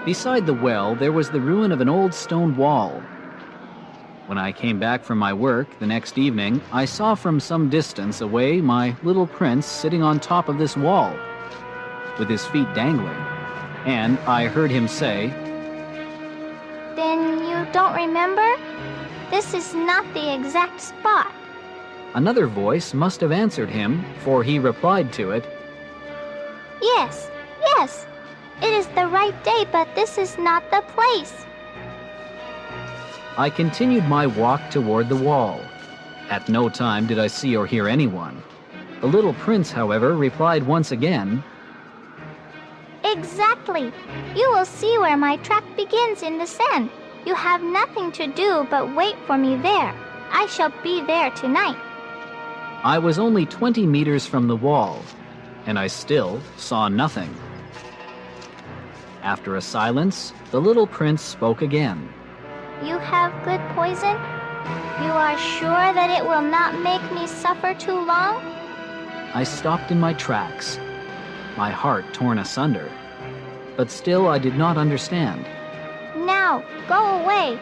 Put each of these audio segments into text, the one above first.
Beside the well, there was the ruin of an old stone wall. When I came back from my work the next evening, I saw from some distance away my little prince sitting on top of this wall, with his feet dangling, and I heard him say, "Then you don't remember? This is not the exact spot." Another voice must have answered him, for he replied to it, Yes, yes. It is the right day, but this is not the place." I continued my walk toward the wall. At no time did I see or hear anyone. The little prince, however, replied once again, "Exactly. You will see where my track begins in the sand. You have nothing to do but wait for me there. I shall be there tonight." I was only 20 meters from the wall, and I still saw nothing. After a silence, the little prince spoke again. "You have good poison? You are sure that it will not make me suffer too long?" I stopped in my tracks, my heart torn asunder, but still I did not understand. "Now, go away,"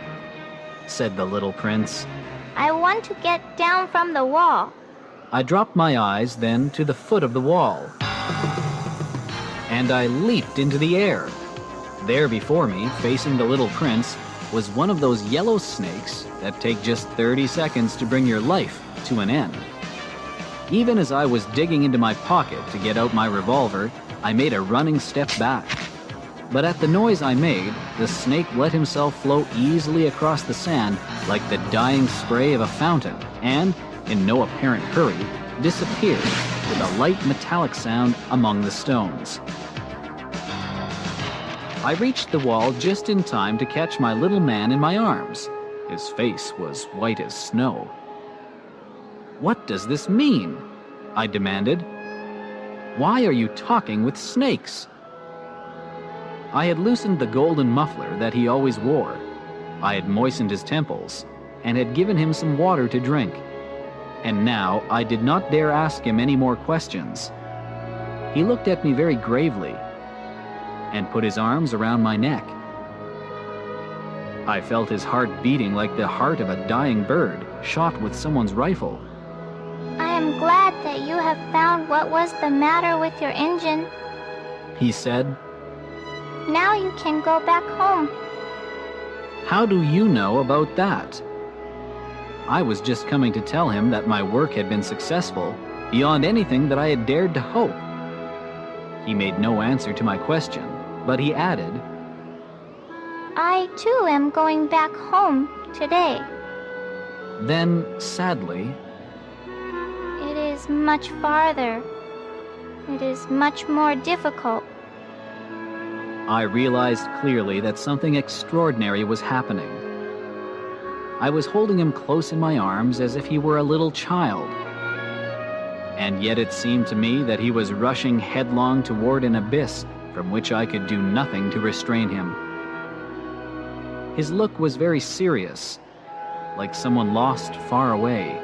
said the little prince. "I want to get down from the wall." I dropped my eyes then to the foot of the wall, and I leaped into the air. There before me, facing the little prince, was one of those yellow snakes that take just 30 seconds to bring your life to an end. Even as I was digging into my pocket to get out my revolver, I made a running step back. But at the noise I made, the snake let himself flow easily across the sand like the dying spray of a fountain, and, in no apparent hurry, disappeared with a light metallic sound among the stones. I reached the wall just in time to catch my little man in my arms. His face was white as snow. "What does this mean?" I demanded. "Why are you talking with snakes?" I had loosened the golden muffler that he always wore. I had moistened his temples and had given him some water to drink. And now I did not dare ask him any more questions. He looked at me very gravely and put his arms around my neck. I felt his heart beating like the heart of a dying bird shot with someone's rifle. "I am glad that you have found what was the matter with your engine. He said, Now you can go back home." "How do you know about that?" I was just coming to tell him that my work had been successful, beyond anything that I had dared to hope. He made no answer to my question, but he added, "I too am going back home today. Then, sadly, It is much farther. It is much more difficult." I realized clearly that something extraordinary was happening. I was holding him close in my arms as if he were a little child. And yet it seemed to me that he was rushing headlong toward an abyss from which I could do nothing to restrain him. His look was very serious, like someone lost far away.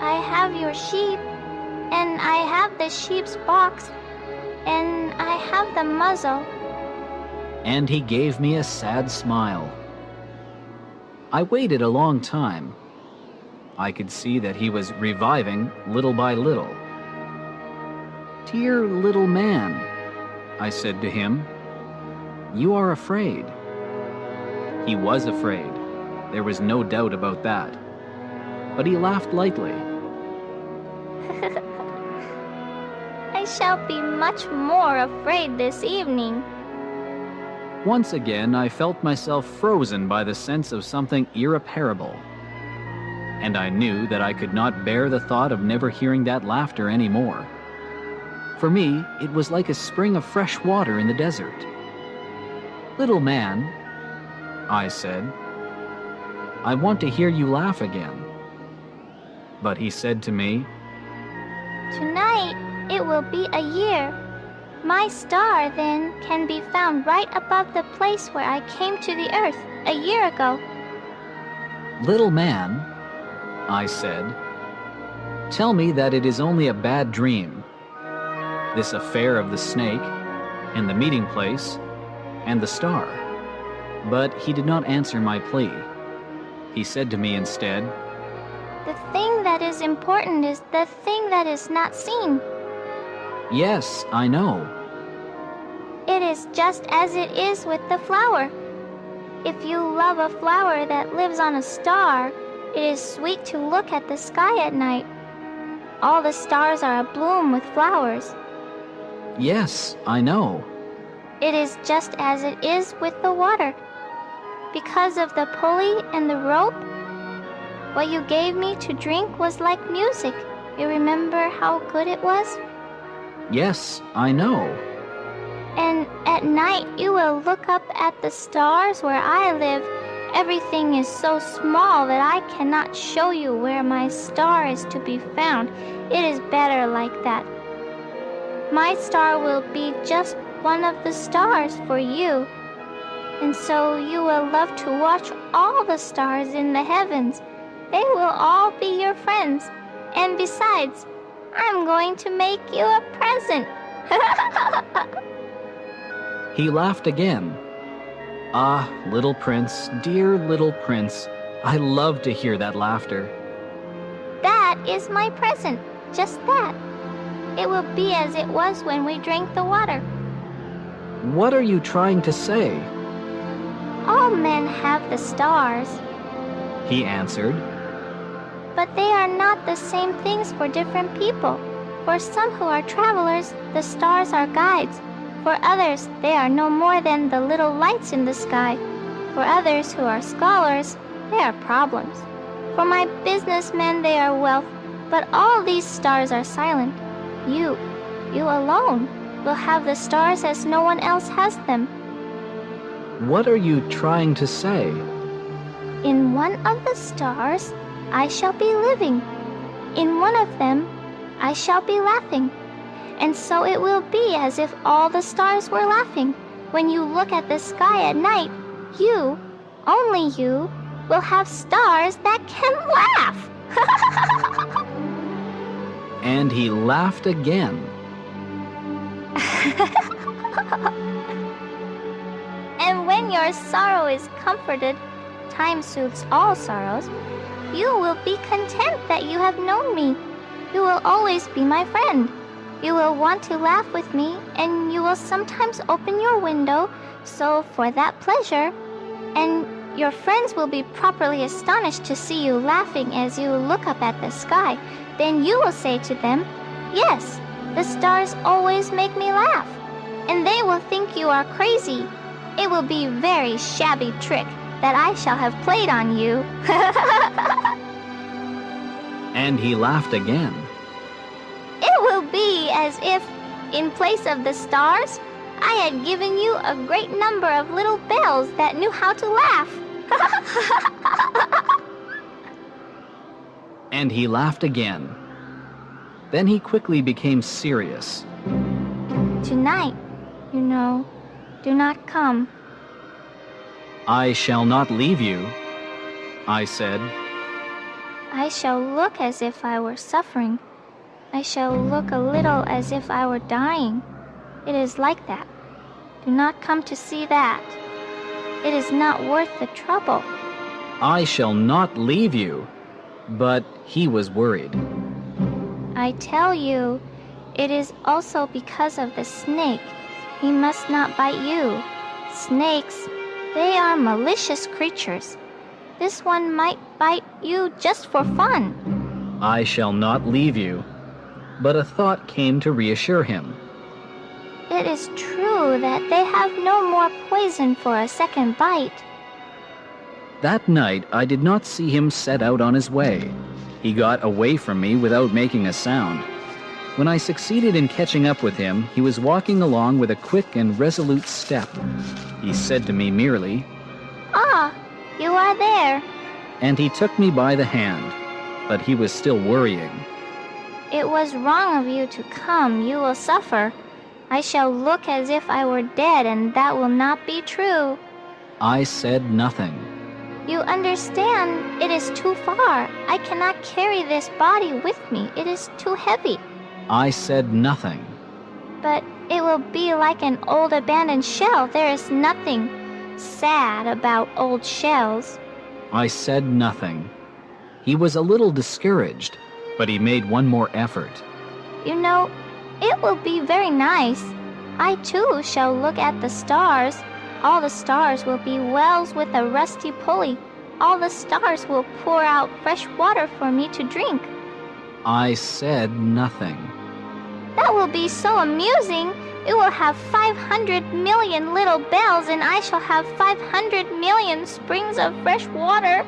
"I have your sheep, and I have the sheep's box, and I have the muzzle." And he gave me a sad smile. I waited a long time. I could see that he was reviving little by little. "Dear little man," I said to him, "you are afraid." He was afraid. There was no doubt about that. But he laughed lightly. "I shall be much more afraid this evening." Once again, I felt myself frozen by the sense of something irreparable. And I knew that I could not bear the thought of never hearing that laughter anymore. For me, it was like a spring of fresh water in the desert. "Little man," I said, "I want to hear you laugh again." But he said to me, "Tonight it will be a year. My star, then, can be found right above the place where I came to the earth a year ago." "Little man," I said, "tell me that it is only a bad dream. This affair of the snake, and the meeting place, and the star. But he did not answer my plea. He said to me instead, The thing that is important is the thing that is not seen. Yes, I know. It is just as it is with the flower. If you love a flower that lives on a star, it is sweet to look at the sky at night. All the stars are abloom with flowers. Yes, I know. It is just as it is with the water. Because of the pulley and the rope, what you gave me to drink was like music. You remember how good it was? Yes, I know. And at night you will look up at the stars where I live. Everything is so small that I cannot show you where my star is to be found. It is better like that. My star will be just one of the stars for you. And so you will love to watch all the stars in the heavens. They will all be your friends. And besides, I'm going to make you a present. He laughed again. Ah, little prince, dear little prince, I love to hear that laughter. That is my present, just that. It will be as it was when we drank the water. What are you trying to say? All men have the stars, He answered. but they are not the same things for different people. For some who are travelers, the stars are guides. For others, they are no more than the little lights in the sky. For others who are scholars, they are problems. For my businessmen, they are wealth. But all these stars are silent. You alone, will have the stars as no one else has them. What are you trying to say? In one of the stars, I shall be living. In one of them, I shall be laughing. And so it will be as if all the stars were laughing. When you look at the sky at night, you, only you, will have stars that can laugh. And he laughed again. And when your sorrow is comforted, time soothes all sorrows, you will be content that you have known me. You will always be my friend. You will want to laugh with me, and you will sometimes open your window, so for that pleasure, and your friends will be properly astonished to see you laughing as you look up at the sky. Then you will say to them, Yes, the stars always make me laugh. And they will think you are crazy. It will be a very shabby trick that I shall have played on you. And he laughed again. It will be as if, in place of the stars, I had given you a great number of little bells that knew how to laugh. And he laughed again. Then he quickly became serious. Tonight, you know, do not come. I shall not leave you, I said. I shall look as if I were suffering. I shall look a little as if I were dying. It is like that. Do not come to see that. It is not worth the trouble. I shall not leave you. But he was worried. I tell you, it is also because of the snake. He must not bite you. Snakes, they are malicious creatures. This one might bite you just for fun. I shall not leave you. But a thought came to reassure him. It is true that they have no more poison for a second bite. That night I did not see him set out on his way. He got away from me without making a sound. When I succeeded in catching up with him, he was walking along with a quick and resolute step. He said to me merely, Ah, you are there. and he took me by the hand, but he was still worrying. It was wrong of you to come. You will suffer. I shall look as if I were dead, and that will not be true. I said nothing. You understand, it is too far. I cannot carry this body with me. It is too heavy. I said nothing. But it will be like an old abandoned shell. There is nothing sad about old shells. I said nothing. He was a little discouraged, but he made one more effort. You know, it will be very nice. I too shall look at the stars. All the stars will be wells with a rusty pulley. All the stars will pour out fresh water for me to drink. I said nothing. That will be so amusing. It will have 500 million little bells, and I shall have 500 million springs of fresh water.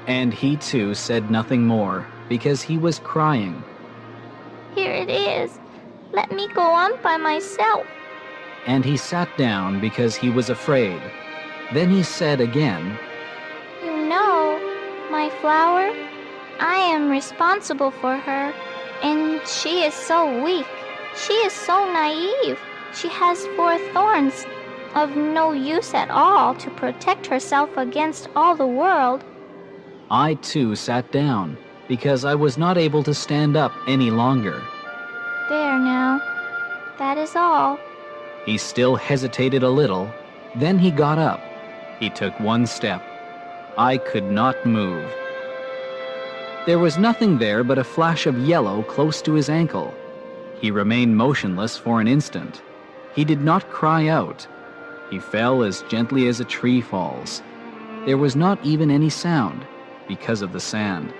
And he too said nothing more, because he was crying. Here it is. Let me go on by myself. And he sat down because he was afraid. Then he said again, You know, my flower, I am responsible for her, and she is so weak. She is so naive. She has 4 thorns, of no use at all to protect herself against all the world. I too sat down, because I was not able to stand up any longer. There now. That is all. He still hesitated a little. Then he got up. He took one step. I could not move. There was nothing there but a flash of yellow close to his ankle. He remained motionless for an instant. He did not cry out. He fell as gently as a tree falls. There was not even any sound, because of the sand.